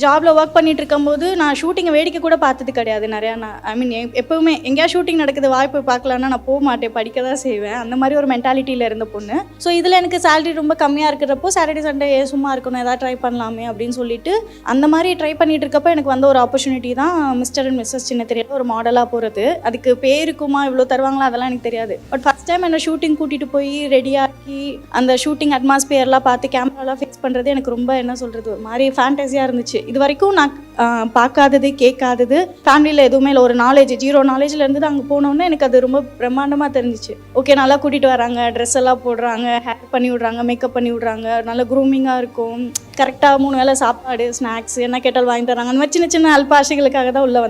ஜாப்ல ஒர்க் பண்ணிட்டு இருக்கும்போது நான் ஷூட்டிங்கை வேடிக்கை கூட பார்த்தது கிடையாது நிறையா. நான் ஐ மீன் எப்பவுமே எங்கேயா ஷூட்டிங் நடக்குது வாய்ப்பு பார்க்கலான்னா நான் போக மாட்டேன், படிக்க தான் செய்வேன். அந்த மாதிரி ஒரு மென்டாலிட்டியில் இருந்த பொண்ணு. ஸோ இதில் எனக்கு சேலரி ரொம்ப கம்மியாக இருக்கிறப்போ சாட்டர்டே சண்டே சும்மா இருக்கணும், ஏதாவது ட்ரை பண்ணலாமே அப்படின்னு சொல்லிட்டு அந்த மாதிரி ட்ரை பண்ணிட்டு இருக்கப்போ எனக்கு வந்த ஒரு ஆப்பர்ச்சுனிட்டி தான் மிஸ்டர் அண்ட் மிஸ்ஸஸ் சின்னத்திரையில் ஒரு மாடலாக போகிறது. அதுக்கு பேருக்குமா இவ்வளோ தருவாங்களா அதெல்லாம் எனக்கு தெரியாது. பட் ஃபஸ்ட் டைம் என்னை ஷூட்டிங் கூட்டிகிட்டு போய் ரெடியாகி அந்த ஷூட்டிங் அட்மாஸ்பியர்லாம் பார்த்து கேமராலாம் ஃபிக்ஸ் பண்ணுறது எனக்கு ரொம்ப என்ன சொல்கிறது ஒரு மாதிரி ஃபேண்டஸியாக இருந்துச்சு. இது வரைக்கும் நான் பார்க்காதது கேட்காதது ஃபேமிலியில் எதுவுமே இல்லை, ஒரு நாலேஜ் ஜீரோ நாலேஜில் இருந்தது. அங்கே போனோன்னே எனக்கு அது ரொம்ப பிரம்மாண்டமாக தெரிஞ்சிச்சு. ஓகே நல்லா கூட்டிகிட்டு வராங்க, ட்ரெஸ் எல்லாம் போடுறாங்க, ஹேர் பண்ணி விட்றாங்க, மேக்கப் பண்ணி விட்றாங்க, நல்ல க்ரூமிங்காக இருக்கும், கரெக்டாக 3 வேளை சாப்பாடு ஸ்நாக்ஸ் என்ன கேட்டால் வாங்கி தராங்க. அந்த மாதிரி சின்ன சின்ன அல்ப ஆசைகளுக்காக தான் உள்ளே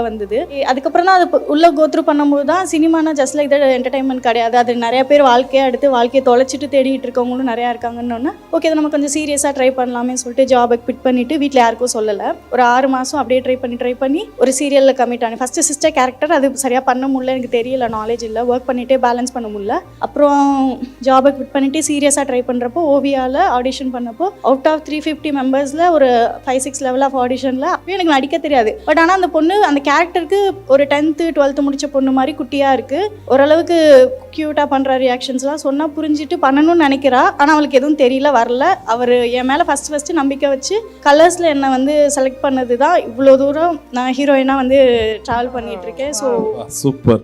வந்தது, அதுக்கப்புறம் தான் அது உள்ளே கோத்ரூ பண்ணும்போது தான் சினிமானா ஜஸ்ட் லைக் தட் என்டர்டைன்மெண்ட் கிடையாது, அது நிறைய பேர் வாழ்க்கையை தொலைச்சிட்டு தேடிட்டு இருக்கவங்களும் நிறையா இருக்காங்கன்னு ஓகே அதை நம்ம கொஞ்சம் சீரியஸாக ட்ரை பண்ணலாமே சொல்லிட்டு ஜாபை குவிட் பண்ணிவிட்டு வீட்டில் யாருக்கும் சொல்லலை. ஒரு 6 மாதம் அப்படியே ட்ரை பண்ணி ஒரு சீரியலில் கமிட் ஆனேன். ஃபஸ்ட்டு சிஸ்டர் கேரக்டர் அது சரியாக பண்ண முடியல, எனக்கு தெரியல, நாலேஜ் இல்லை, ஒர்க் பண்ணிகிட்டே பேலன்ஸ் பண்ண முடியல. அப்புறம் ஜாபை குவிட் பண்ணிவிட்டு சீரியஸாக ட்ரை பண்ணுறப்போ ஓவியாவில் ஆடிஷன் பண்ணப்போ அவுட் ஆஃப் 350 மெம்பர்ஸில் ஒரு 5-6 லெவல் ஆஃப் ஆடிஷனில் அப்பயும் எனக்கு நடிக்க தெரியாது. பட் ஆனால் அந்த பொண்ணு அந்த கேரக்டருக்கு ஒரு 10th 12th முடித்த பொண்ணு மாதிரி குட்டியாக இருக்குது, ஓரளவுக்கு க்யூட்டாக பண்ணுற ரியாக்ஷன்ஸ்லாம் சொன்னால் புரிஞ்சுட்டு பண்ணணும்னு நினைக்கிறா. ஆனால் அவளுக்கு எதுவும் தெரியல, வரல. அவர் என் மேலே ஃபஸ்ட்டு நம்பிக்கை வச்சு கலர்ஸில் என்னை வந்து செலக்ட் பண்ணது தான் இவ்வளோ தூரம் நான் ஹீரோயினாக வந்து ட்ராவல் பண்ணிகிட்ருக்கேன். So super.